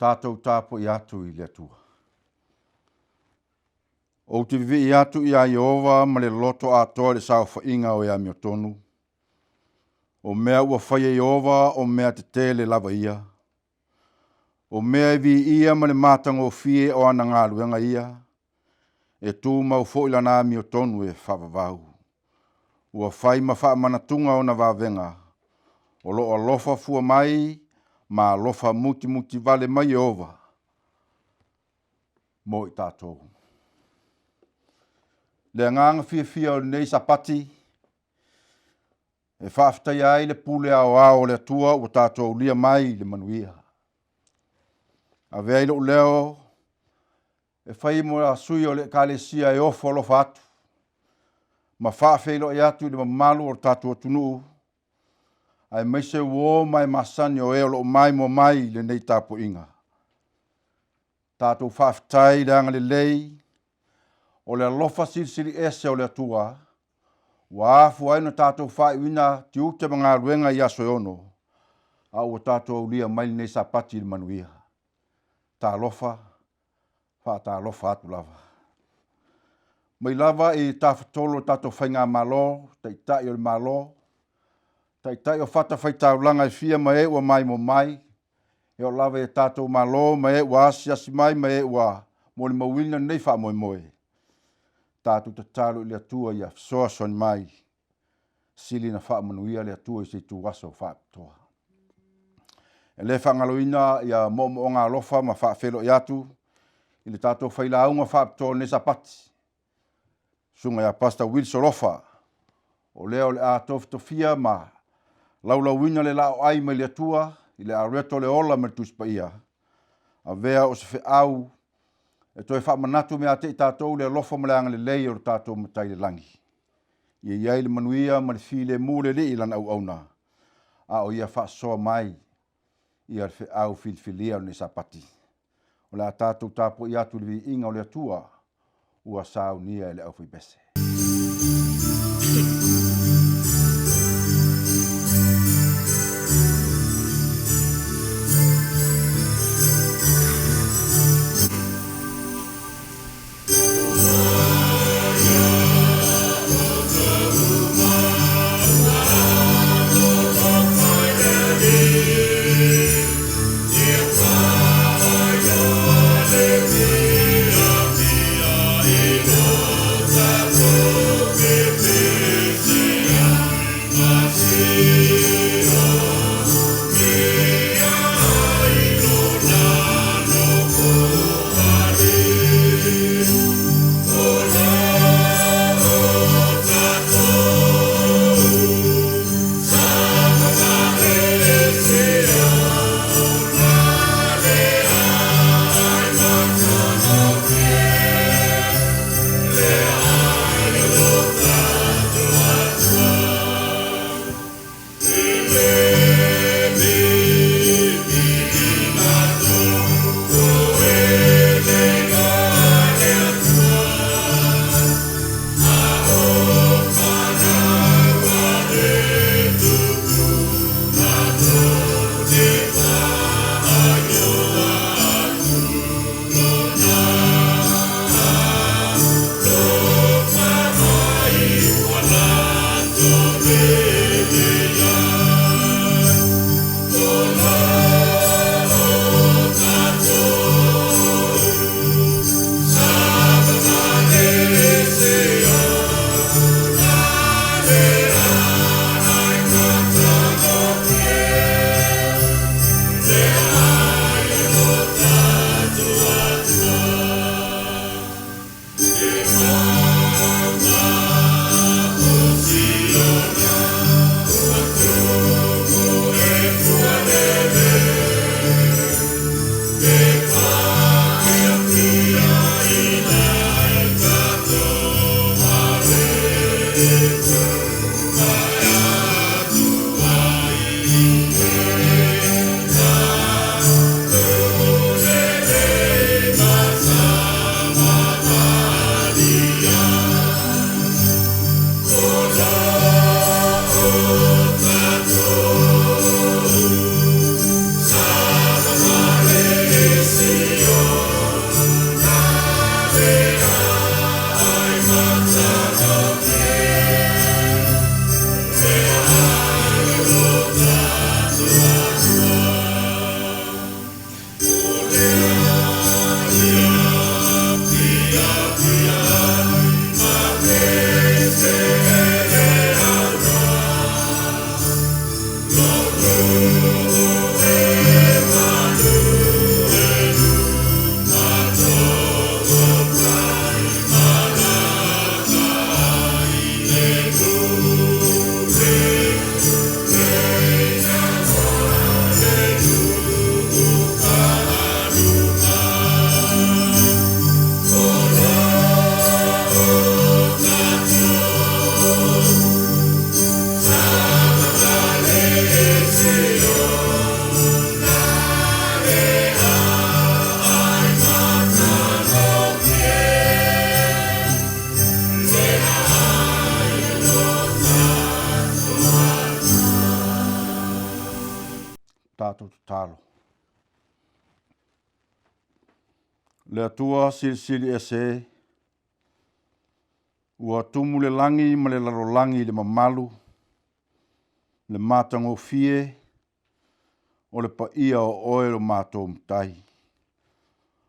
tātou tāpo I atu I le atua. O te vivi I atu I a Jehova ma le loto atoa le sao whainga o ea mio tonu. O mea ua whaia Jehova o mea te tele lava ia. O mea vi ia ma le mātango fie o ana ngā luenga ia. E tū mau fo ila nā mio tonu e whawavau. Ua whai ma wha manatunga o na wavenga. O lo alofa fua mai ma alofa muti muti vale mai Jehova. Mo I tātou. Le nganga fia o nei sapati. E whaaftai ai le pule ao le atua o tātou lia mai le manuia. A vea ilo leo, e whai mo a sui o le kalesia e ofo lo fatu. Ma whaafe ilo e atu le mamalu o tātou atunu. Ai meise uo mai masani o eo lo mai mo mai le nei tāpo inga. Tātou whaaftai le anga le lei, o le alofa siri ese o le atua, wa afu ai no tātou whai wina ti ute mga ruenga I aso ono, a o tātou lia mai nei sapati le manuia. Tā alofa, wha tā alofa atu lava. Mai lava I tā whatolo tātou whainga malo, taitai o le malo, taitai o whata whai taulanga I fia ma e ua mai mo mai, e o lava e tātou malo, ma e ua asi mai, ma e ua mo le mawina nei wha moe moe. Tātou tatalu I le atua I a soa son mai, sili na wha manuia le atua I se tu waso wha toa. E le whangaloina I a momo o ngā lofa ma wha whelo I atu, I le tātou whaila aunga wha toa ne sapati. Sunga ia pasta Wilson lofa, o leo le a tofia ma laulawina le lao ai mai le atua, I le areto le ola me tuspa ia. A vea o se fe au, e toi wha manatu mea te I tātou le lofa ma le anga le lei o tātou matai le langi. Ia iai le manuia ma le file mule le I lana au auna. A o ia wha soa mai, ia le fe au filfilia o ne sapati. O le a tātou tāpo I atu le vi inga o le atua, ua sao nia le au fui bese. That's talo. Le atua sili e se, ua tumu le langi ma le lalolangi le mamalu, le matango fie, o le paia o oe lo mātou mtai.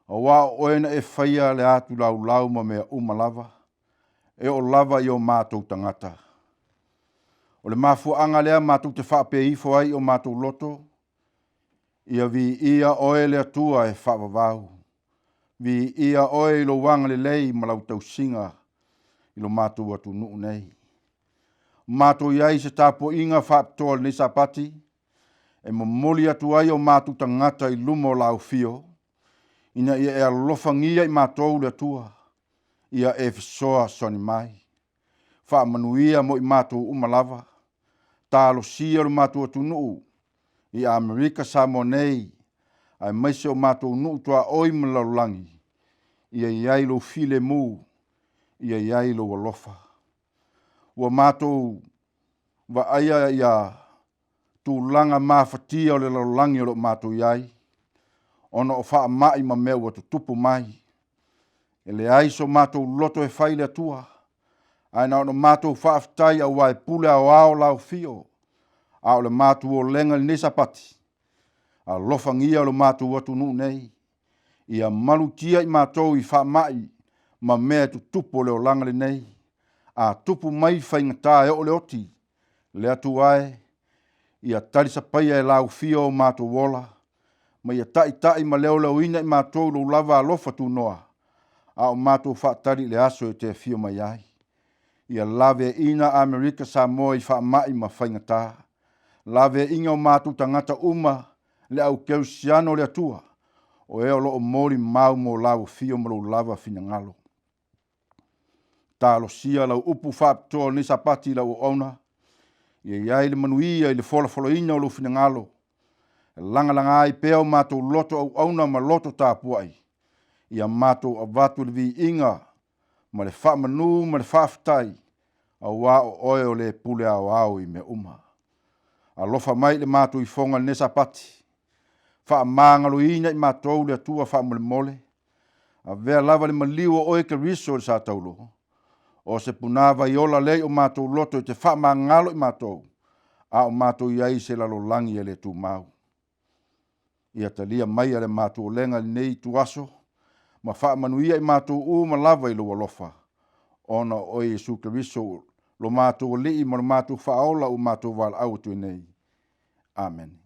O wā oe na e whaia le atu lau ma mea umalava, e o lava i o mātou tangata. O le mafuanga lea mātou te whape ifo ai o mātou loto, ia vi ia oe le atua e whawavau. Vi ia oe i lo wanga le lei ma lau tau singa i lo mātou atu nuu nei. Mātou iai se tāpo inga whaptoa ni sapati, e mamoli atu ai o mātou tangata i lumo lau fio, ina ia e alofangia i mātou le atua, ia e fisoa soni mai. Wha manuia mo i mātou umalava, tālo sia lo mātou atu nuu, i Amerika Samonei, ai maise o mātou nuu tua oi malaulangi, ia iai lo file mu, ia iai lo walofa. Ua mātou wa aia ia tūlanga mawhatia o le laulangi o lo mātou iai, ono o wha mai ma mea ua tutupu mai. E le aiso mātou loto e whaile atua, aina ono mātou whaaftai au wae pule au ao lau fio, au le mātou o lenga le nesapati, a lofangia o le mātou atu nuu nei, ia malutia i mātou i wha mai ma mea tutupu o le o langa le nei, a tupu mai whaingata e o le oti, le atu ai, ia tarisa paia e lau fio o mātou wola, ma ia tai ma leo leo ina i mātou lo lava alofa tu noa, a o mātou whaatari le aso e te fio mai ai. Ia lave ina Amerika Samoa i wha mai ma whaingata, lave inga o mātou tangata uma le au keusiano le atua, o eo lo o mori mau mo lau fio mo lo lava fina ngalo. Tālo sia lau upu whaaptoa ni sapati lau ona, ia iai le manuia i le fola ina o lo fina ngalo, langa ai peo mātou loto au auna ma loto tāpuai, ia mātou avatu le vi inga, ma le wha manu ma le whaaftai, au wā o oe o le pule au i me uma. Alofa mai le mātou i fonga le nesapati, wha mangalo ina i mātou le atua wha mole, a vea lava le maliu o oe ke riso le sa taulo, o se punava i ola lei o mātou loto i te wha mangalo i mātou, a o mātou iai se lalo langi e le tu mau. Ia talia mai ale mātou lenga nei tu aso, ma wha manuia i mātou uma lava i lo alofa, ona o Jesu Kristo lo mātou li i mo lo mātou whaola o mātou wal au tu nei. Amen.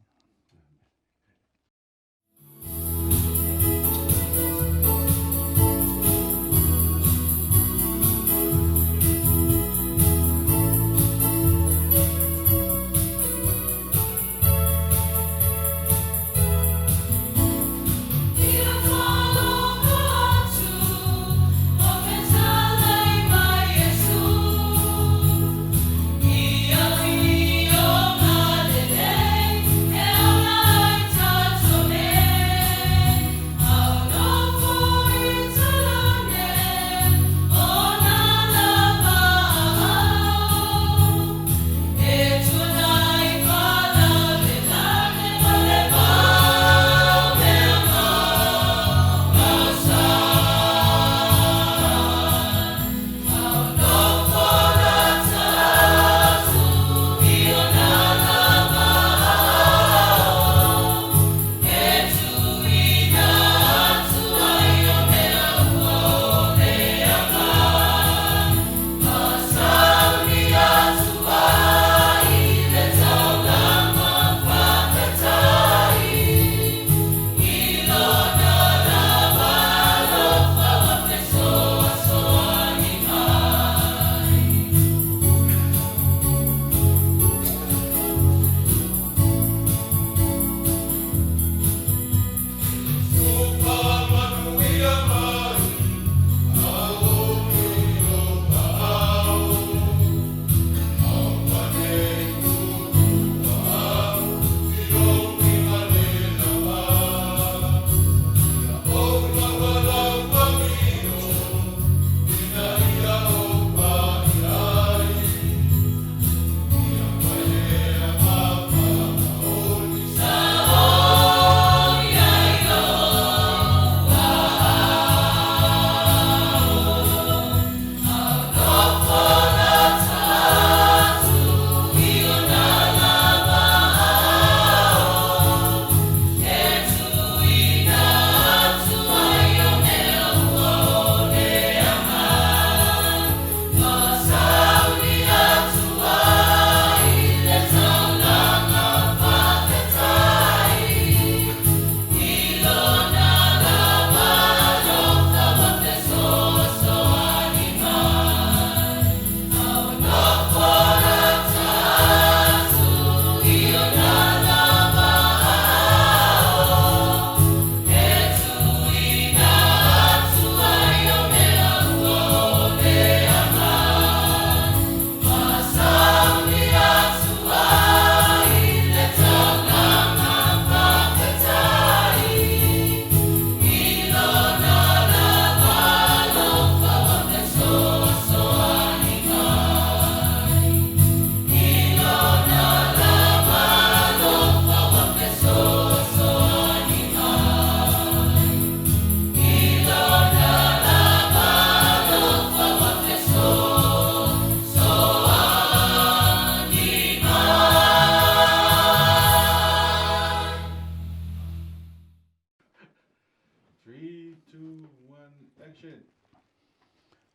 3, 2, 1, action.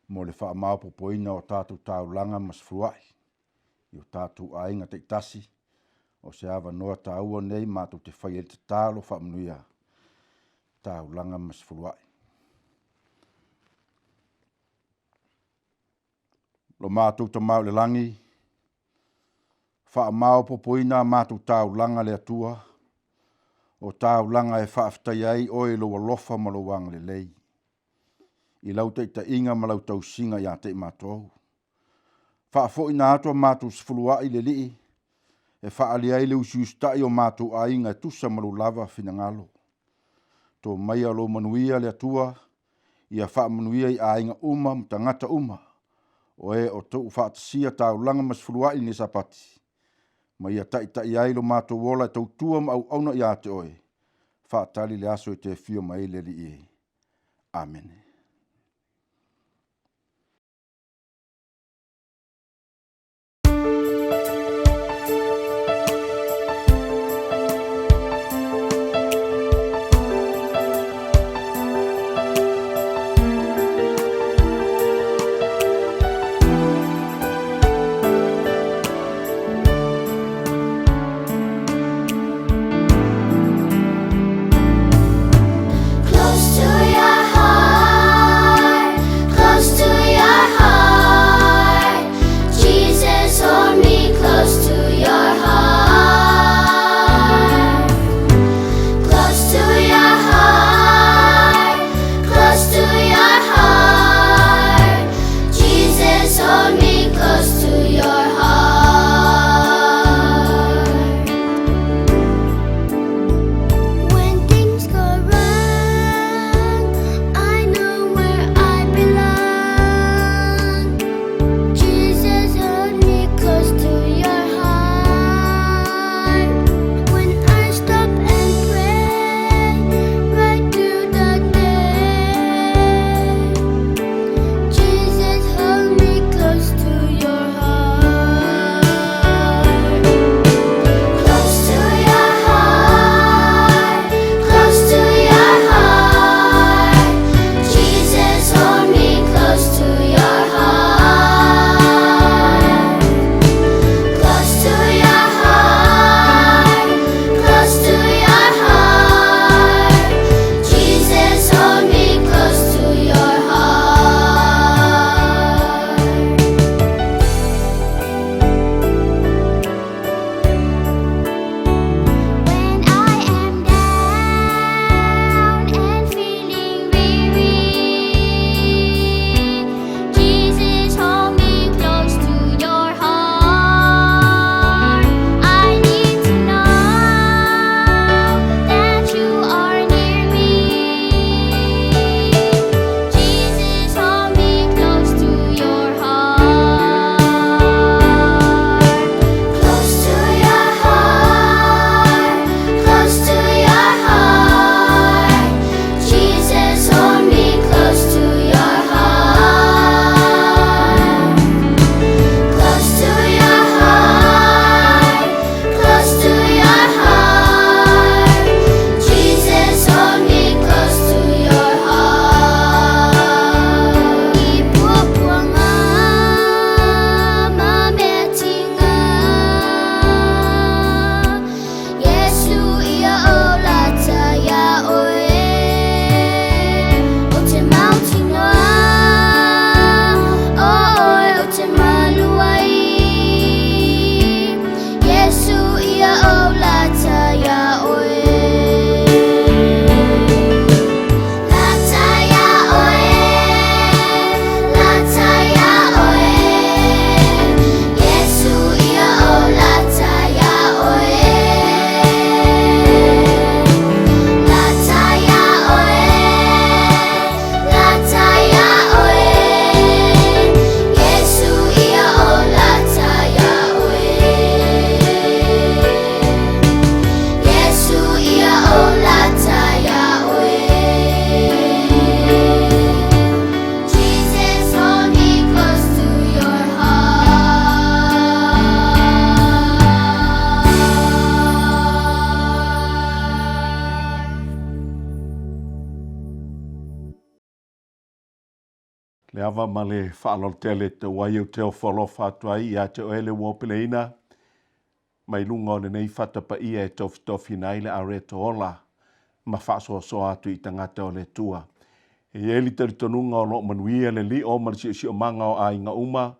Mo le whaamaopopoina o tātou taulanga mas fruai. I o tātou ainga te tasi. O se awa noa tāua nei mātou te whai te tālo whaamnuia. Taulanga mas fruai. Lo mātou ta mau le langi. Whaamaopopoina mātou taulanga le atua. O taulanga e whaaftai ai oe lo walofa ma lo wang le lei. I lau te inga ma lau tau singa ia te mātou. Whaafo ina atua mātou sifurua i le lii. E whaali ai le usiustai o mātou a inga e tusa malu lava fina ngalo. Tō mai alo manuia le atua. Ia wha manuia i a inga uma mtangata uma. O e o tau whaatasia tau langa mas furua i ni sapati. Ma ia tai ai lo mātou wola tau tua ma au auna i a te oe. Whaatali le aso i te fio mai le lii. Amen. Close to your heart. Le ava ma le whaalotele te wai o te o whalofa atuai ia te oele wopeleina. Mai lunga o nei whatapa ia e tofi nei le are to ola. Ma whaasoa soa atu i tangata o le tua. E eli taritonunga o lo manuia le li o marisi o manga o a inga uma.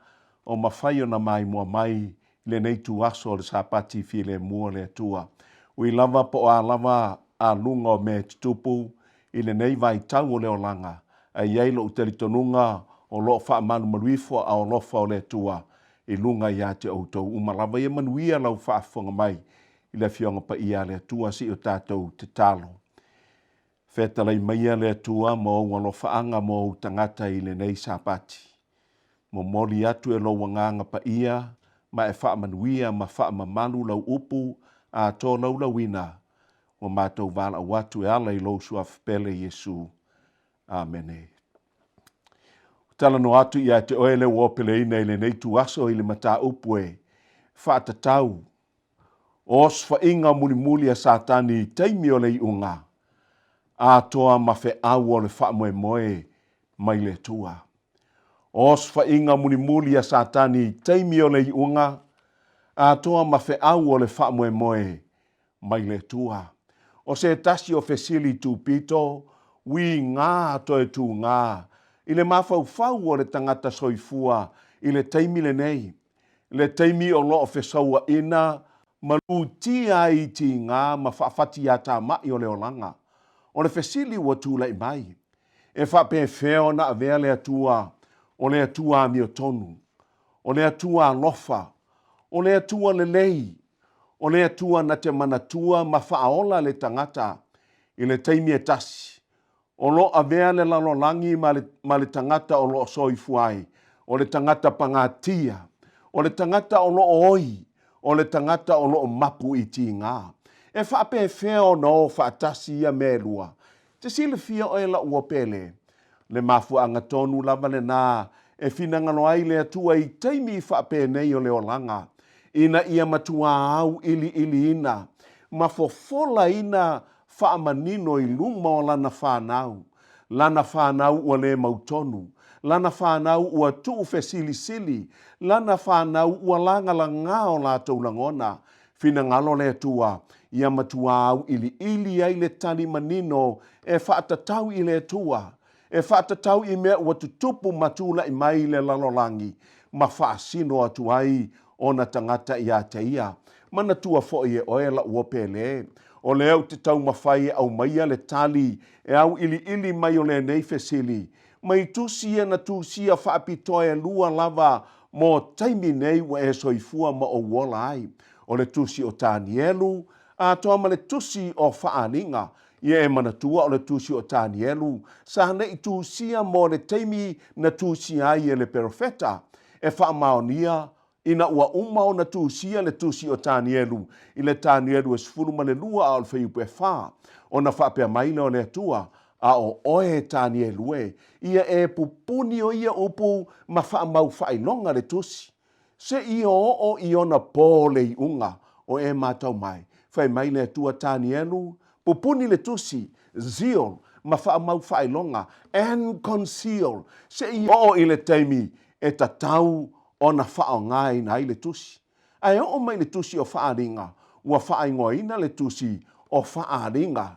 O mawhai o na mai mua mai le nei tu aso o le sapati fi le mua le tua. Ui lava po a lava a lunga o me tupu i le nei vai tau o le olanga. A iei lo taritonunga o lo wha manu maruifo a o lofa o le tua. I lunga ia te outou umalava ia manuia lau whaafonga mai i le fionga pa ia le tua si o tātou te talo. Whetalai maia le tua mo walo whaanga mo tangata i le nei sapati. Mo mori atu e lo wanganga pa ia ma e wha manuia ma wha mamalu lau upu a tō lau lawina. Mo mātou wala watu e ala i lo suaf pele Yesu. Amen. Tala no atu ia te oele wopele ina i le nei tu aso i le mata upu e. Whaatatau. Os wha inga muli muli a satani teimi o le unga. A toa mawhe au o le wha moe moe mai le tua. Os wha inga muli muli a satani teimi o le unga. A toa mawhe au o le wha moe moe mai le tua. O se tasi o fesili tu pito. Wi ngā toe tu ngā. I le mawhau o le tangata soifua i le teimi le nei. Le teimi o loo fesaua ina malu tia i ti ngā ma whaafati a tā mai o le olanga. O le fesili ua tūla i mai. E whape feo na avea le atua o le atua mi o tonu. O le atua lofa. O le atua le lei. O le atua na te manatua ma whaaola le tangata i le teimi e tasi. O lo avea le lalolangi ma le tangata o lo soifuai. O le tangata pangatia. O le tangata o lo oi. O le tangata o lo mapu i ti ngā. E whape feo no whaatasi ia melua. Te sile fia o e la ua pele. Le mafu anga tonu lava le nā. E finangano ai le atua i teimi whape nei o le olanga. Ina ia matua au ili ina. Mafofola ina whaamanino i luma o lana whanau. Lana whanau ua le mautonu. Lana whanau ua tuu sili. Lana whanau ua langala ngā o lātou langona. Fina ngalo le tua. Ia matua au ili ai le tani manino. E whaatatau i le tua. E whaatatau i mea ua tutupu matula i mai le lalolangi. Ma whaasino atu ai o na tangata i a te ia. Mana tua fo i e oela ua pele. O le au te tau mawhai au maia le tali e au ili mai o le nei fesili. Mai tusia na tusia whaapitoe lua lava mo taimi nei wa e soifua ma o wola ai. O le tusi o Tanielu, a toa ma le tusi o whaaninga. Ia e manatua o le tusi o Tanielu, sa hana i tusia mo le taimi na tusia ai e le perofeta. E whaamaonia, ina ua umao na tusia le tusi o Tanielu. I le Tanielu e sifuru ma le lua a o le whaiupu e wha. O na whapea maile o le atua. A o oe Tanielu e. Ia e pupuni o ia upu ma whaamau whailonga le tusi. Se i o i ona pōle i unga o e mātau mai. Whai maile atua Tanielu. Pupuni le tusi. Zeal. Ma whaamau whailonga. And conceal. Se i o i le teimi e tatau ona whao ngai na i le tusi. Ai o mai le tusi o whaaringa. Ua whaingoina le tusi o whaaringa.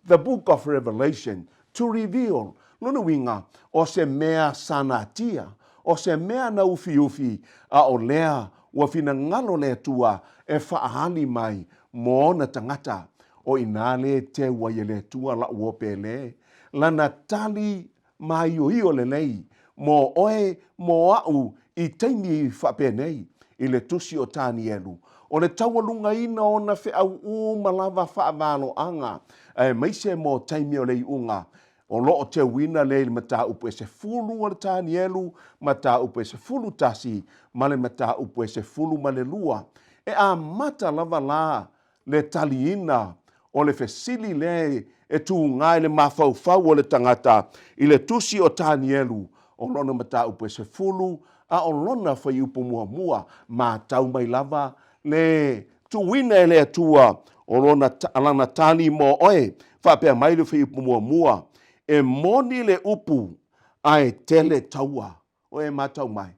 The book of Revelation. To reveal. Luna winga. O se mea sanatia. O se mea na ufi. A o lea. Ua fina ngalo le tua. E whaahali mai. Mo na tangata. O inale te waia le tua la uopele. Lana tali mai o le nei. Mo oe mo au. I teimi whape nei, i le tusi o Tanielu. O le taualunga ina o na whi au malava whaavalo anga. E maise mo teimi o lei unga. O loo te wina le mata upu e se fulu o le Tanielu, mata upu e se fulu tasi, ma le mata upu e se fulu ma le lua. E a mata lava la le taliina o le fesili le e tu ngai le mawhauwhau o le tangata i le tusi o Tanielu. O lona mata upu e se fulu, a o lona whai upu mua ma tau mai lava le tuwina e le atua o lona alana tali mo oe whapea mai le whai upu mua e moni le upu ai tele taua o e matau mai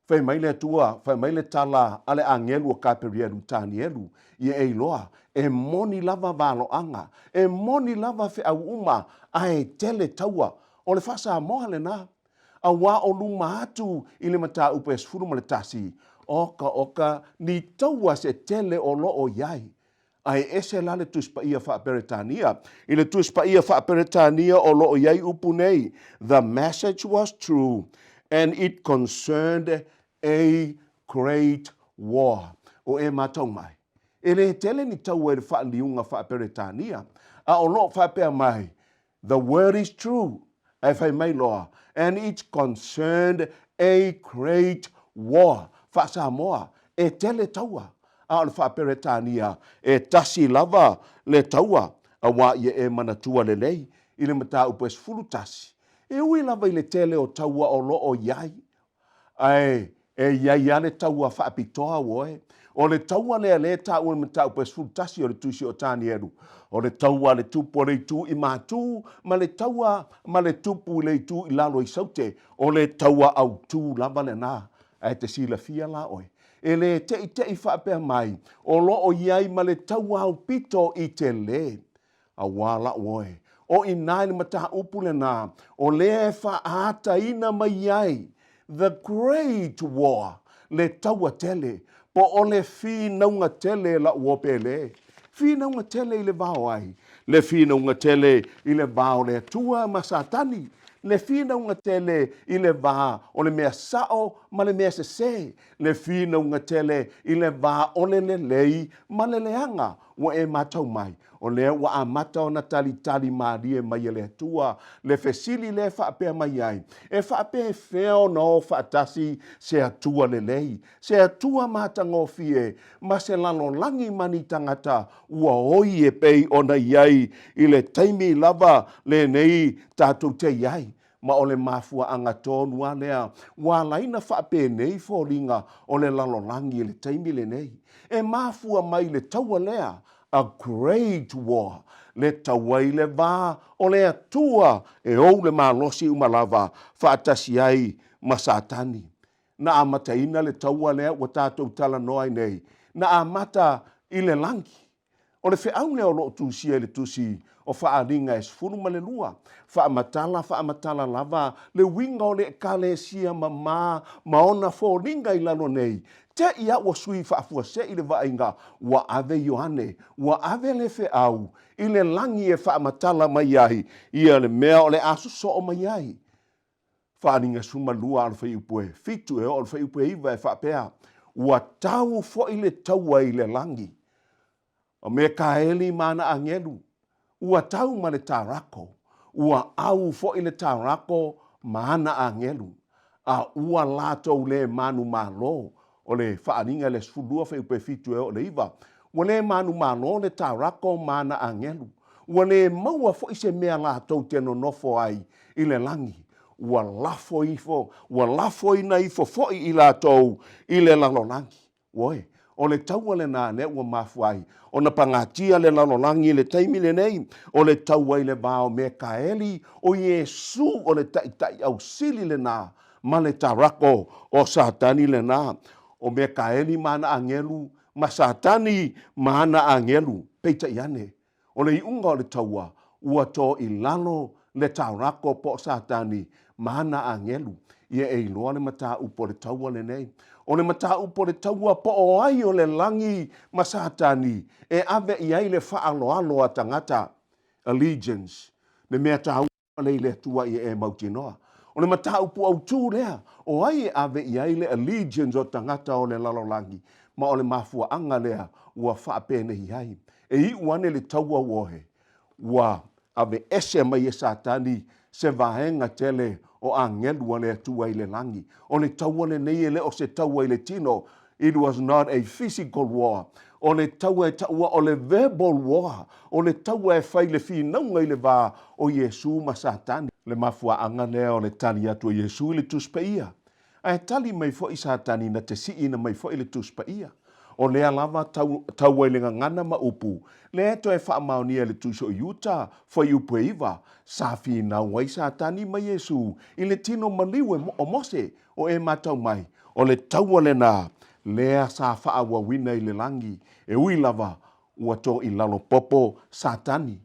fai mai le tua fai mai le tala ale angelu o kaperielu tanielu ia e loa e moni lava valo anga e moni lava fe au uma ai tele taua o le fasa moa le na a wā o luma atu i le mata upe sfuru ma le tasi oka ni taua se tele o lo o iai ai ese la le tuspa ia fa peretania i le tuspa ia fa peretania o lo o iai upu nei the message was true and it concerned a great war o e matau mai e le tele ni taua e le fa liunga fa peretania a o lo fa pe mai the word is true ai fai mai loa and it concerned a great war fa Samoa e tele taua a le fa peretania e tasi lava le taua a wa ye e manatua le lei i le mata upes fulu tasi e ui lava i le tele o taua o lo o iai ai e iai ale taua fa pitoa woe o le taua le ta o le mata upes fulu tasi o le tusi o tani eru o le taua le tupu le tu i matu ma le taua ma le tupu le tu i lalo i saute o le taua au tu lava le na ai te sila fia la oi e le te i whapea mai, o lo o iai ma le tau au pito i te le, a wala oe. O i nai le mata upule nā, o le e whaata ina mai iai, the great war, le tau a tele, po o le whi naunga tele la uopele. Whi naunga tele i le vao ai, le whi naunga tele i le vao le tua masatani, le fina unga tele i le vā o le mea sao ma le mea se le fina unga tele i le vā o le lei ma le leanga wa e matau mai o le wa a matau na tali marie mai le tua le fesili le whaapea mai ai e whaapea feo no whaatasi se atua le lei se atua matango fie ma se lalo langi mani tangata ua oi e pei ona iai i le taimi lava le nei tātou te iai ma ole mafua anga tonu alea wa laina whape nei fōringa o le lalolangi le taimi le nei e mafua mai le taua lea a great war le taua i le vā o le atua e ou le malosi umalava whaatasi ai ma satani na amata ina le taua lea wa tātou tala noai nei na amata i le langi o le whiau leo lo tusia le tusi o whaaringa e sfuru ma le lua. Whaamatala lava le winga o le kalesia ma ona fōringa i lano nei. Te ia wa sui whaafua se i le vainga wa ave Ioane, wa ave le whiau i le langi e whaamatala mai ai ia le mea o le asu so o mai ai. Whaaringa suma lua al whaiupue, fitu e o al whaiupue iwa e whaapea. Wa tau fo i le taua i le langi. O me kaeli mana angelu. Ua tau ma le tarako. Ua au fo i le tarako mana angelu. A ua lato le manu malo. O le whaaringa le sfudua whaiupe fitu e o le iwa. Ua le manu malo le tarako mana angelu. Ua le maua fo i se mea lato te no nofo ai i le langi. Ua lafo ina ifo fo i lato i le lalolangi. Woe. O le taua le nā ne ua mafuai. O na pangatia le lalolangi le taimi le nei. O le taua i le vāo me kaeli. O Yesu o le tai au sili le nā. Ma le tarako o satani le nā. O me kaeli mana angelu. Ma satani mana angelu. Peita iane. O le iunga o le taua. Ua to i lalo le tarako po satani. Mana angelu. Ia e iloa le mata upo le taua le nei. O le mata upo le taua po o ai o le langi masatani. E ave i ai le whaaloalo a tangata. Allegiance. Le mea tau le le tua i e mautinoa. O le mata upo au tū lea. O ai e ave i ai le allegiance o tangata o le lalolangi. Ma o le mafua anga lea ua whaapene hi ai. E i uane le taua wohe. Ua ave ese mai e satani se vahenga tele o angelu le atua i le langi. O le taua le nei ele o se taua i le tino. It was not a physical war. O le taua e taua o le verbal war. O le taua e whai le whinaunga i le vā o Yesu ma satani. Le mafua anga lea o le tali atu o Yesu i le tuspa ia. A e tali mai fo i satani na te sii na mai fo i le tuspa ia. o lea lava tau ai le ngangana ma upu, le to e wha maonia le tuso Utah, fo i upu iwa, sa whina wai Satani ma Yesu, i le tino maliwe o Mose, o e matau mai, o le tau le nā, lea sa wha awa wina i le langi, e ui lava, ua to i lalo popo Satani.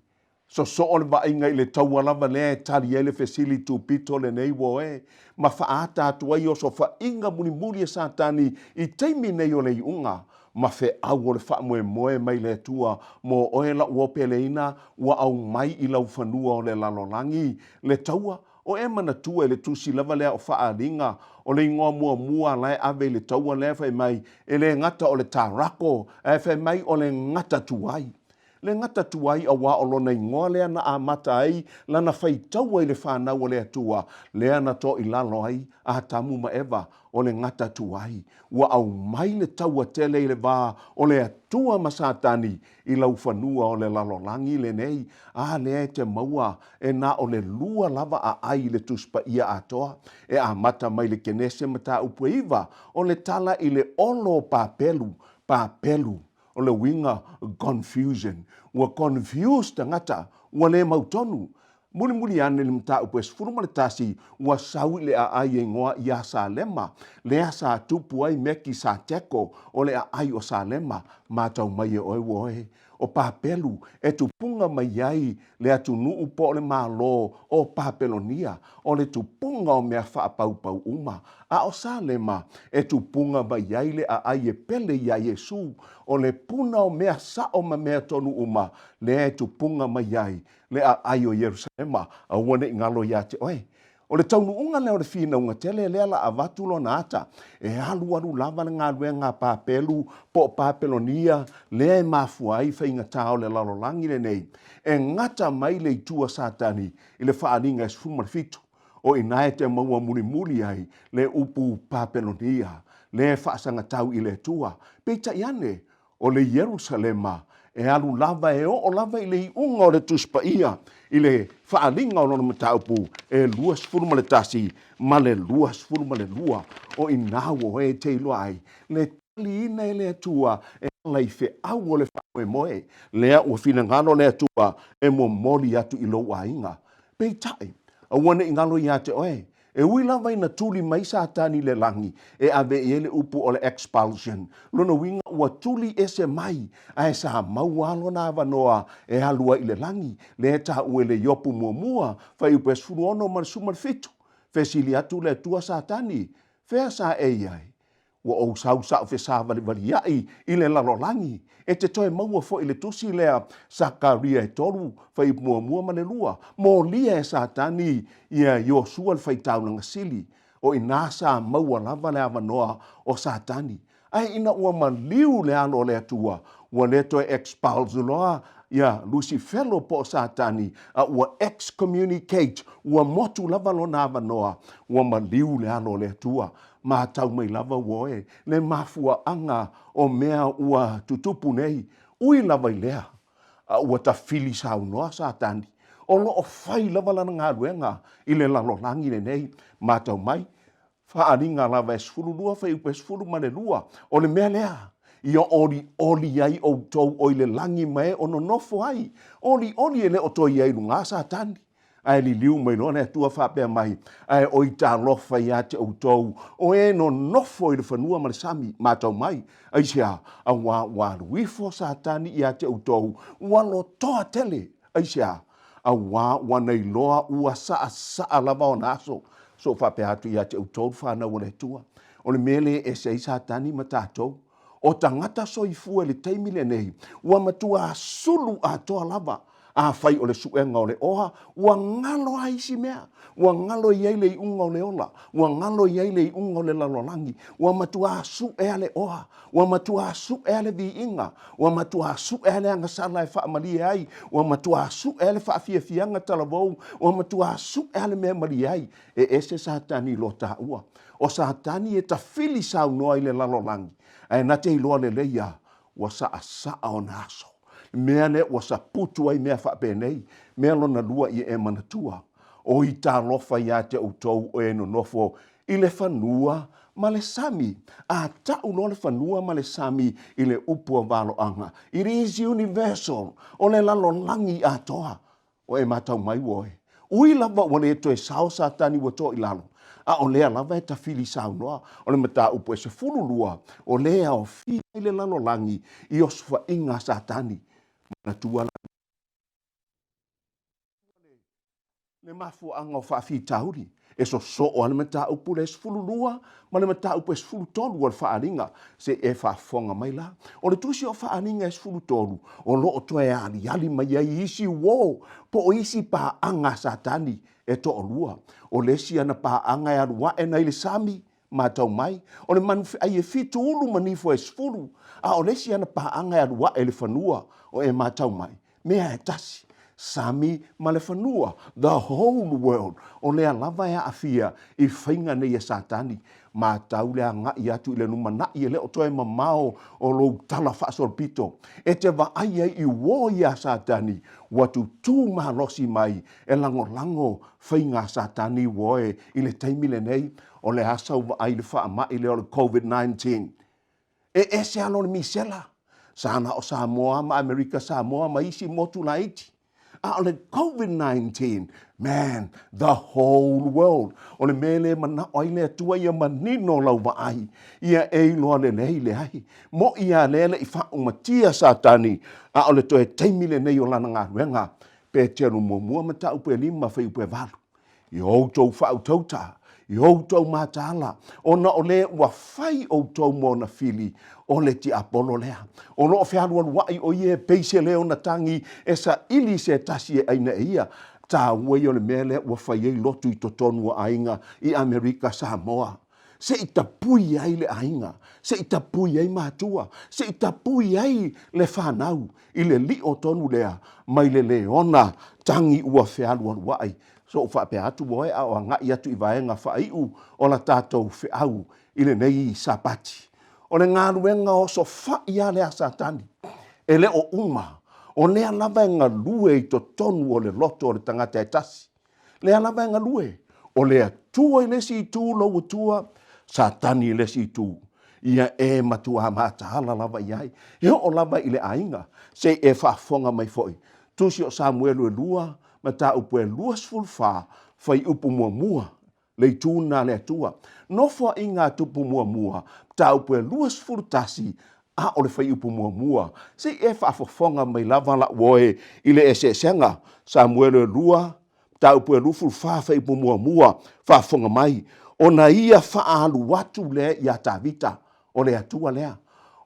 So o le vainga i le taua lava lea e tali ele fesili tu pito le nei wo e. Ma whaata atua i o so whainga muni muri e Satani i teimi nei o le iunga. Ma fe au o le wha moe mai le tua mo oe la uope le ina ua au mai i lau whanua o le lalolangi. Le taua o e mana tua e le tusi lava lea o wha ringa o le ingoa mua lai ave le taua lea whai mai e le ngata o le tarako e whai mai o le ngata tuai. Le ngata tuai a wā olo nei ngoa lea na a mata ai, lana whai taua i le whanau o lea tua, lea na to i lalo ai, a tamu ma ewa o le ngata tuai. Ua au mai le taua tele i le wā o lea tua ma Satani i lau whanua o le lalolangi le nei, a lea te maua e na o le lua lava a ai le tuspa ia atoa, e a mata mai le kenese mata upua iwa, o le tala i le olo papelu. O le winga confusion. Ua confused tangata. Ua le mautonu. Muli ane le mta upes furuma le tasi. Ua sau le a ai e ngoa i a Salema. Le a sa tupu ai meki sa teko. O le a ai o Salema. Matau mai e oe woe. O papelu e tupunga mai ai le atu nuu po le malo o papelonia. O le tupunga o mea whaapau uma. A o Salema e tupunga mai ai le a ai e pele ia Yesu. O le puna o mea sao ma mea tonu uma. Le e tupunga mai ai le a ai o Yerusalema. A wane ingalo ia te oe. O le taunu unga leo le fina unga tele lea la avatulo na ata. E alu lava na ngā luenga papelu, po papelonia, lea e mafuai whainga tau le lalolangi le nei. E ngata mai le itua Satani, i le whaaringa e sfumarfitu. O inae te maua muli ai, le upu papelonia, le whaasanga tau i le tua. Peita iane, o le Yerusalema, e alu lava e o lava i le iunga o le tuspa ia, i le whaaringa o lona mataupu, e luas furuma le tasi, ma le luas furuma le lua, o inawo e te iloa ai, le tali ina e le atua, e lai fe au o le whaue moe, lea ua fina ngano le atua, e mo mori atu i lo inga. Peitai, a wane ingalo ia te oe, e ui lava ina tuli mai Satani le langi, e ave i ele upu o le expulsion. Lona winga ua tuli ese mai, a e sa maualo na avanoa e halua i le langi, le ta ue le yopu mua, fai upe suru ono man sumar fitu, fe sili atu le tua Satani, fe sa e iai. Ua o sau fe sa vali ai i le lalolangi, e te toe maua fo i le tusi lea Sakaria e toru, fai mua mane lua, mo lia e Satani ia Yosua le fai tau na ngasili, o i nasa maua lava le avanoa o Satani. Ai ina ua maliu le alo le atua, ua le toe expulse loa, ia Lucifelo po Satani, a ua excommunicate, ua motu lava lo na avanoa, ua maliu le alo le atua, ma tau mai lava woe, le mafua anga o mea ua tutupu nei, ui lava i lea, a ua ta fili sau noa Satani, o lo o fai lava lana ngā ruenga, i le lalolangi le nei, ma tau mai, whaaringa lava e sfurulua, fai upe sfuru mane lua, o le mea lea, ia oli ai o tau o le langi mai o no nofo ai, oli e le o toi ai runga Satani, ai li liu mai lona tua whapea mai, ai o i tā lofa i ate o tau, o e no nofo i le whanua marisami, mātau mai, ai sea, a wā ruifo Satani i ate o tau, walo toa tele, ai sea, a wā nei loa ua saa lava o naso, so whapea atu i ate o tau whanau o le tua, o le mele e sei Satani ma tātou, o tangata soifua le teimile nei, ua matua sulu a toa lava, a fai o le suenga o le oha, ua ngalo haisi mea, ua ngalo iei le iunga o le ola, ua ngalo iei le iunga o le lalolangi, ua matua su ea le oha, ua matua su ea le vi inga, ua matua su ea le angasala e whaamali ai, ua matua su ea le whaafiafianga talavou, ua matua su ea le mea mali ai, e ese Satani lo ta ua, o Satani e ta fili sau noa i le lalolangi, ai na te iloa le leia, ua saa o naso. Mea ne ua saputu ai mea whape nei, mea lona lua i e manatua. O i tā lofa i ate o tau o e no nofo i le whanua ma le sami. A tau no le whanua ma le sami i le upua waloanga. It is universal. O le lalonangi atoa. O e matau mai woe. Ui lava o le to e sao satani wa to i lalo. A o lea lava e tawhiri sao noa. O le mata upo e se fululua. O lea o fi i le lalonangi i osfa inga satani. Na tua le mafu anga o whaafi tauri. E so o ale mata upu le sfululua, ma le mata upu e sfulutolu o le whaaringa, se e whaafonga mai la. O le tusi o whaaringa e sfulutolu, o lo o toe ali mai ai isi wo, po o isi pa anga satani e to o lua. O le si ana pa anga e arua e nei le sami, matau mai. O le manu ai e fitu ulu manifo e sfulu, a o le si ana pa anga e arua e le whanua, o e matau mai. Mea e tasi. Sami ma le whanua, the whole world, o lea lava ea afia i whainga nei e satani, ma tau lea ngai atu i le numa nai e le o toe mamao o lo tala whaasor pito. E te wa ai i wo ia satani, watu tū mahalosi mai e lango whainga satani woe i le taimile nei, o le asau wa ai le wha mai le o le COVID-19. E se alo le misela, sana o Samoa ma Amerika Samoa ma isi motu la iti. On the COVID-19, man, the whole world. O le mele mana oile atua ia manino lau maai. Ia e loa le nei le ai. Mo ia lele i wha umatia satani. A o le toe teimile nei o lana ngā ruenga. Pe teru mua mata upe lima whai upe valu. I outou wha utauta. I outou mātala. Ona o le ua whai outou mo na fili. O le ti apolo lea. O loo whiarua wai o ie peise leo na tangi e sa ili se tasi e aina e ia. Tā uai o le mea lea ua whai ei lotu i totonu a ainga i Amerika Samoa. Se i tapui ai le ainga. Se i tapui ai mātua. Se i tapui ai le whanau. I le li o tonu lea. Mai le leona tangi ua whiarua wai. So o whape atu woe a o ngai atu i vaenga whaiu o la tātou whiau i le nei sabati. O le ngā ruenga o so whaia lea satani. E le o uma. O lea lava e ngā lue i to tonu o le loto o le tangata e tasi. Lea lava e ngā lue. O lea tua i lesi i tū lau tua. Satani i lesi i tū. Ia e matua mata hala lava i ai. He o lava i le ainga. Se e whaafonga mai foi. Tusi o Samuelu e lua. Ma ta upu e lua sfulfa. Fai upu mua. Le tūna le tua. No fo inga tupu mua. Ta upu e lua sfultasi. A o le fai upu mua. Se e whaafonga mai lava la woe. I le ese senga. Samuelu e lua. Ta upu e lufu fa fai upu mua. Whaafonga mai. Ona ia whaalu watu lea i a tavita. O le atua lea.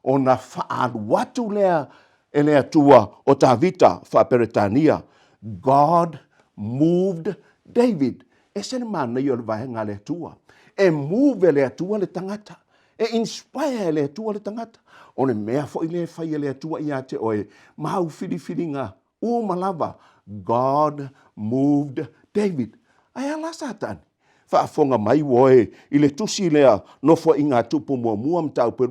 Ona whaalu watu lea. E le atua o tavita. Whaperetania. God moved David. E sene mana i o le vahenga le atua. E move le atua le tangata. E inspire le atua le tangata. O le mea fo i le whai le atua i a te oe. Mau whiriwhiringa. O malava. God moved David. Ai ala satani. Whaafonga mai woe. I le tusi lea. No fo i ngā tupu mua mtau pe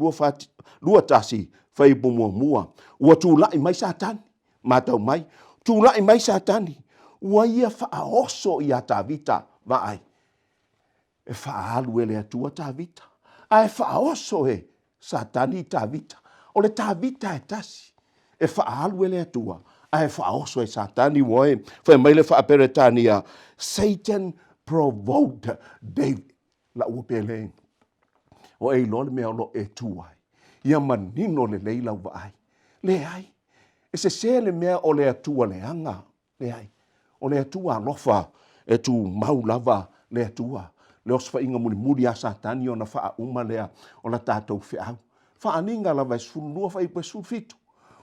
lua tasi. Whai pu mua. Ua tū lai mai satani. Matau mai. Tu lai mai satani. Ua ia whaaoso i a tavita. Vaai. E whaalu e le atua tavita. A e whaaoso e satani i tavita. O le tavita e tasi. E whaalu e le atua. A e whaaoso e satani woe. Whai mai le whaaperetania. Satan provoked David. La ua pele. O e lole mea lo e tuai. Ia manino le leila vaai. Le ai. E se le mea o le atua le anga. Le ai. O le atua alofa. E tu mau lava le atua. Le osfa inga muli a satani o na wha uma lea. O na tātou whiau. Wha aninga lava e sulua wha ipa sulfitu.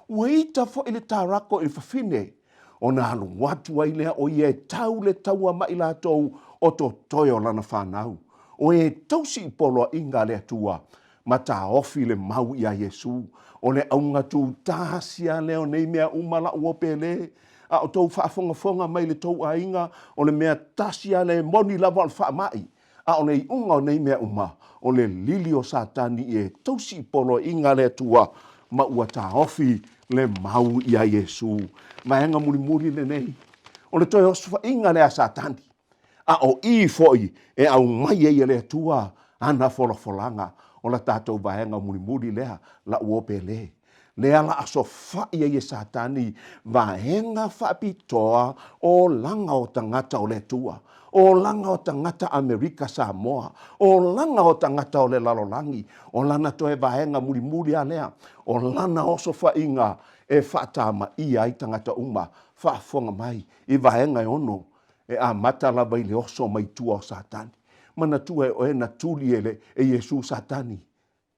Ueita fo i le tarako i le whawhine. O na alu watu ai lea o ie tau le taua mai la tou o to toio lana whanau. O e tausi i polo inga le atua. Ma ta ofi le mau i a Yesu. O le aunga tu tasia leo nei mea umala uopele. A o tou whaafonga mai le tou ainga. O le mea tasia le moni lava al wha mai. A o nei unga o nei mea uma. O le lili o satani e tausi polo inga le tua. Ma ua ta ofi le mau i a Yesu. Ma enga muri le nei. O le toi osfa inga le a satani. a o I foi e au mai e le tua ana folofolanga o la tātou vaenga muri lea la uopele. Lea la aso fai e satani vaenga whapitoa o langa o tangata o le tua. O langa o tangata Amerika Samoa. O langa o tangata o le lalolangi. O lana toe vaenga muri a lea. O lana oso whainga e whaatama I ai tangata uma. Whaafonga mai I vaenga e ono. E a mata lava I le oso mai tua o satani. Mana tua e oe na tuli ele e Yesu satani.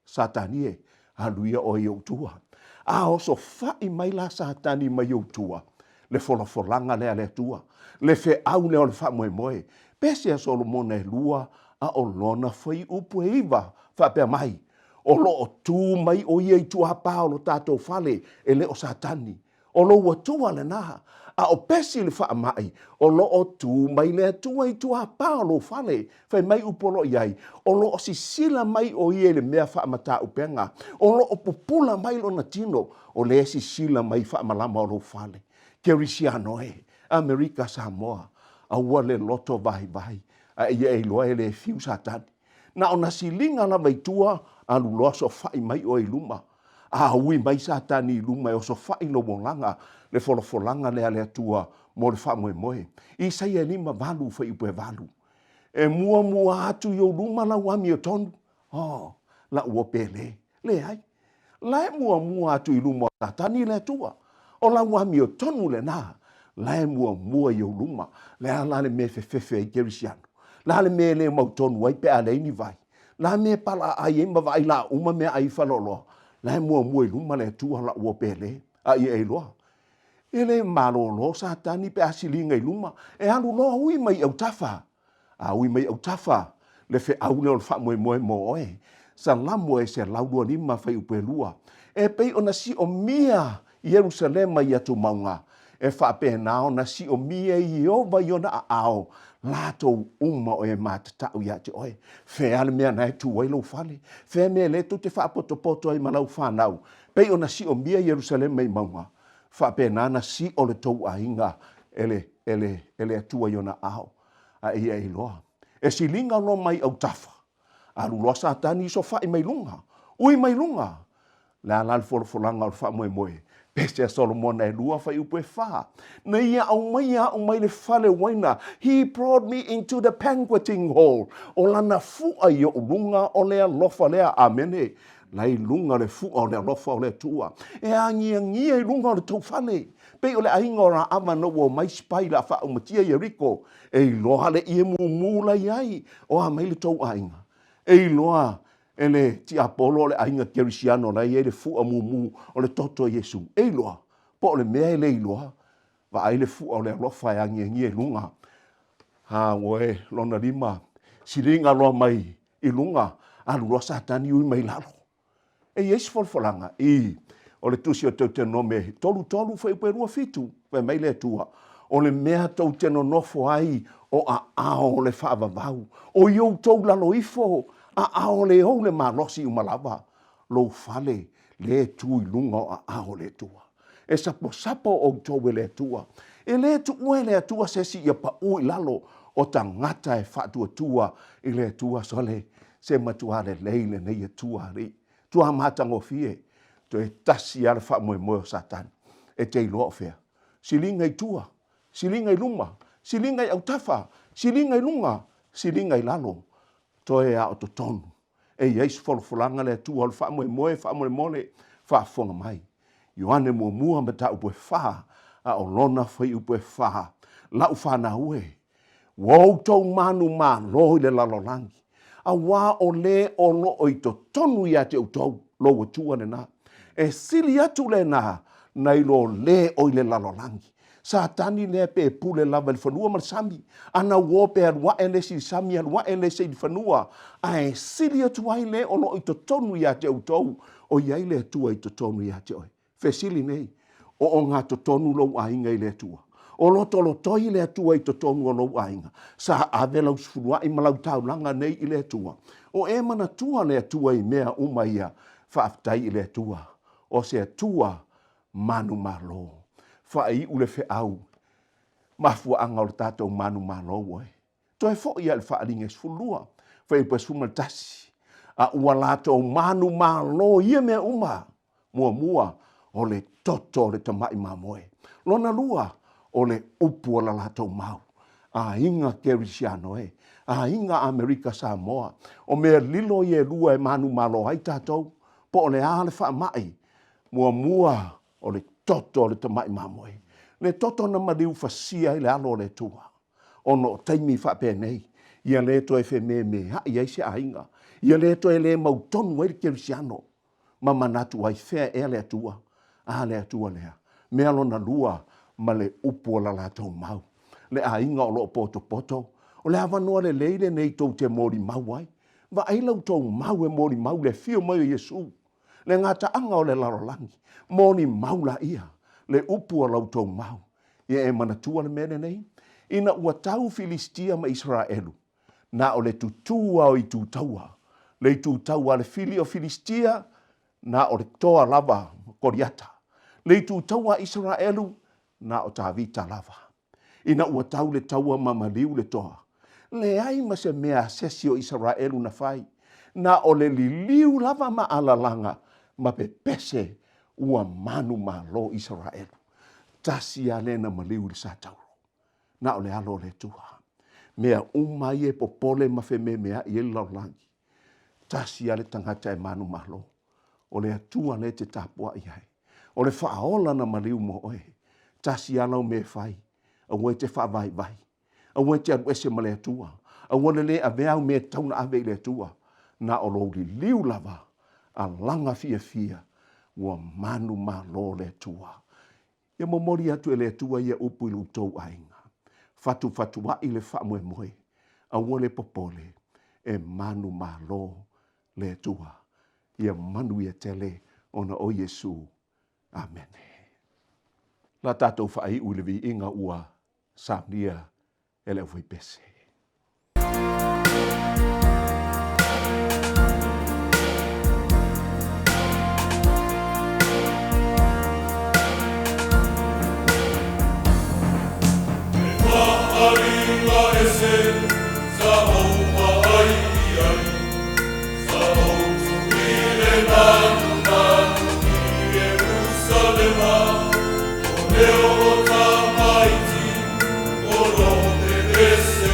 Satani e haluia o iau tua. A oso fai mai la satani mai iau tua. Le folofolanga lea le tua. Le fe au leo le wha moe. Pese a Solomona e lua a o lona fai upu e iwa. Whapea mai. O lo o tū mai o iei tua pao lo tātou fale e le o satani. O lo ua tua le naha. A o pesi le wha mai. O lo o tū mai le tua I tua pao lo fale. Whai mai upolo iai. O lo o sisila mai o iei le mea wha mata upenga. O lo o pupula mai lo na tino. O le sisila mai wha malama o lo fale. Kerisiano e. Amerika Samoa. A ua le loto vai. A ia e loa e le fiu satani. Na o na silinga la mai tua. Alu loa so fai mai o iluma. A ui mai satani iluma e o so fai no molanga. Le folofolanga le tua. Mo le wha moe. I sai e lima valu fai upe valu. E mua atu yo luma la wami o tonu. Oh, la ua pele. Le ai. La e mua atu I luma o satani le tua. O la wami o tonu le na. La e mua yo luma. Le ala le me fefe I kerisiano. La le me le mautonu ai pe ale ini vai. La me pala ai emba vai la uma me ai falolo. La e mua I luma le tua la ua pele. A I e loa. Ele malolo satani pe asilinga I luma. E alu loa ui mai au tafa. A ui mai au tafa. Le fe au leo le wha mo oe. Sa lamo e se laudua lima fai upe lua. E pei o na si o mia Yerusalema I atu maunga. E wha pe nao na si o mia I ova I ona a ao. Lato uma o e matatau I ate oe. Fe ale mea nai tu wailo fale. Fe mea le tu te wha poto ai malau whanau. Pei o na si o mia Yerusalema I maunga. Wha pe nana si o le tau a inga. Ele atua I ona ao. A ia I loa. E si linga no mai au tafa. Alu loa satani so wha I mai lunga. Ui mai lunga. La lal folanga o wha moe. Pese a Solomona e lua whai upe wha. Na ia au mai le whale waina. He brought me into the banqueting hall. O lana fua I o lunga o lea lofa lea amene. Lai lunga le fua o lea lofa o lea tua. E angia I lunga o le tau whale. Pei o le ainga o ra ama no o mai spai la wha umatia Yeriko. E loa le ie mumula iai. O a mai le tau ainga. E loa ele ti apolo le ainga kerisiano la ie le fua mumu o le toto Yesu. E loa. Po le mea le iloa. Va ai le fua o le lofa e angia lunga. Ha oe lona lima. Silinga loa mai I lunga. Alu loa satani ui mai lalo. E Yesu folfolanga. O le tusi o tau te nome tolu fai upe rua fitu. Fai mai le tua. O le mea tau te no nofo ai. O a ao le whaavavau. O iou tau lalo ifo. A ao le au le malosi umalava. Lo fale le tu I lunga o a ao le tua. E sapo o tau le tua. E le tu ue le tua sesi ia pa ui lalo. O tangata e whatua tua. I le tua sole. Se matua le leile nei tua ri. Tua matango fie. To e tasi ala wha moe o satan. E te iloa fea. Silinga I tua. Silinga I luma. Silinga I autafa. Silinga I lunga. Silinga I lalo. To e a o to tonu. E Yesu folanga le tua. Wha moe mole. Wha fonga mai. Ioane mua mata upo e wha. A o lona whai upo e wha. Lau whana ue. Wau tau manu lo le lalolangi. A wā o le o lo o I to tonu I ate utau. Lo wa tua ne na. E sili atu le na. Nai lo le o le lalolangi. Satani le pe pule lava le whanua marsami. Ana wope alwa ele si sami alwa ele se di whanua. Ai sili atu ai le o lo I to tonu I ate utau. O iai le tua I to tonu I ate oi. Fe sili nei. O ngā to tonu lo ainga I le tua. O lo tolo toi le tua I to tonu o lo ainga. Sa avela usfurua I malau tau langa nei I le tua. O e mana tua le tua I mea umaia. Whaaftai I le tua. O se tua manu malo. Whai ule fe au. Mafua anga o le tātou manu malo oi. Toi fo ia le whaaringa sfulua. Whai pa sumatasi. A ua lātou manu mālo ia mea uma. Mua o le toto le tamai mamoe. Lona lua o le upu o la lātou mau. A inga Kerisiano e. A inga Amerika Samoa. O mea lilo ia lua e manu malo ai tātou. Po o le ale wha mai. Mua o le toto le tamai mamoe. Le toto na mariu fasia i le alo le tua. Ono taimi wha penei. Ia le to e fe me ha ia se ainga. Ia le to e le mautonu e le Kerisiano. Mama natu ai fea e le atua. A le atua lea. Mea lona lua ma le upu o la lātou mau. Le a inga o lo poto. O le awanoa le leile nei tau te mori mau ai. Va ailau tau mau e mori mau le fio mai o Yesu. Le ngata anga o le larolangi. Mori mau la ia. Le upu o lau tau mau. Ia e manatua le mene nei. Ina ua tau Filistia ma Israelu. Na o le tutua o i tutaua. Le tutaua le fili o Filistia. Na o le toa lava koriata. Le tutaua Israelu. Na o tavita lava. Ina ua tau le taua mamaliu le toa. Le ai ma se mea sesi o Israelu na fai. Na o le liliu lava ma alalanga. Ma pepese ua manu ma lo Israelu. Tasi a lena maliu le satau. Na o le alo le tua. Mea umai e popole ma fe mea i e laulangi. Tasi a le tangata e manu ma lo. O le atua le te tapua i hai. O le whaaola na maliu mo oe. Tasi a lau me fai. A wai te wha vai. A wai te aruese ma le atua. A wale le a veau me tauna ave le atua. Na o lo li liu lava. A langa fia. Ua manu ma lo le atua. Ia momori atu e le atua ia upu i lutou ainga. Fatu wa i le wha moe. A wale popole. E manu ma lo le atua. Ia manu ia tele ona o Yesu. Amen. La tātou whai ulevi inga ua samnia ele voi pese. Leo o tamaiti, o lo te dese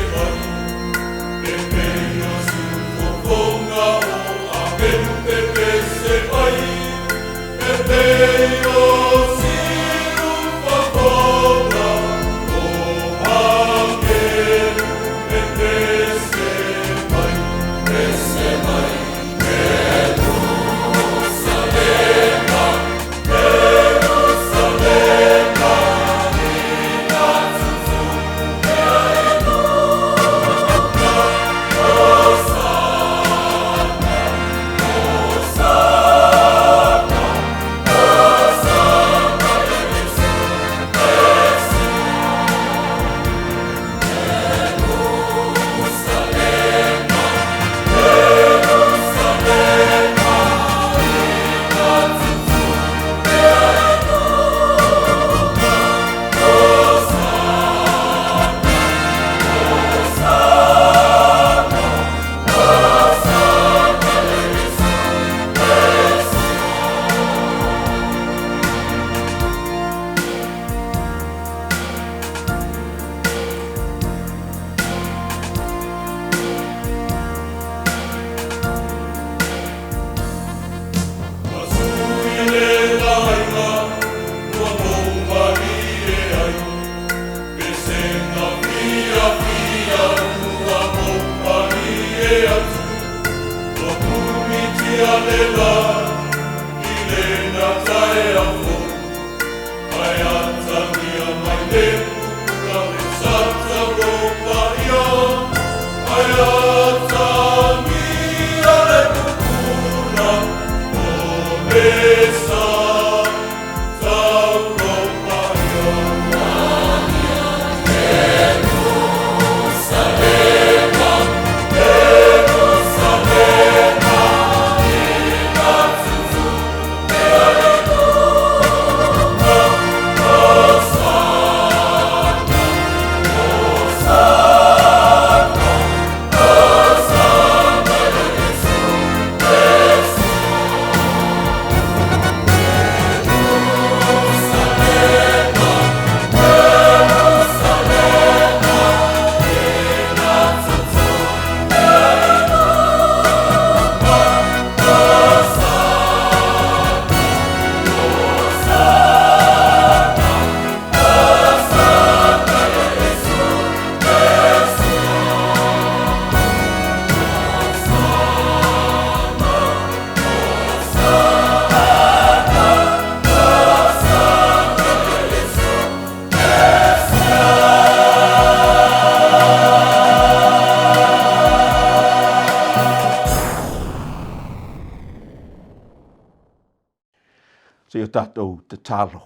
Se o tātou te talo.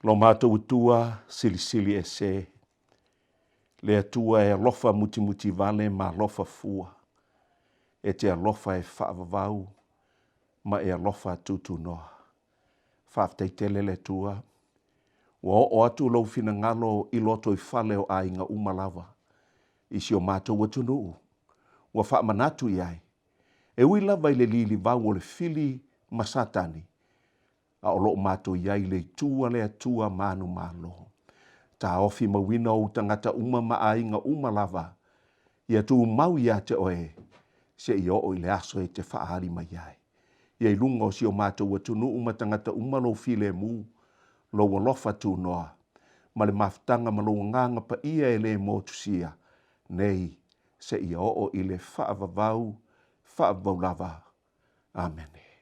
Lo mātou tua sili e se. Le atua e alofa muti vale ma alofa fua. E te alofa e whaavavau ma e alofa tutu noa. Whaafteitele le tua. Wa o atu lau fina ngalo i loto i whale o ainga umalawa. Isi o mātou watunuu. Wa whaamanatu iai. E ui lava i le lili vau o le fili masatani. A o loo mātou iai le tua le atua manu malo. Ta ofi mawina o tangata uma maainga umalawa. Ia tu mau ia te oe. Se i o i le aso e te whaari mai iai. Ia i lunga o si o mātou watunuu ma tangata umalo file mu. Lo walofa tu noa. Ma le maftanga ma lo nganga pa ia e le motusia. Nei, se i o i le whaavavau, whaavaulava. Amen.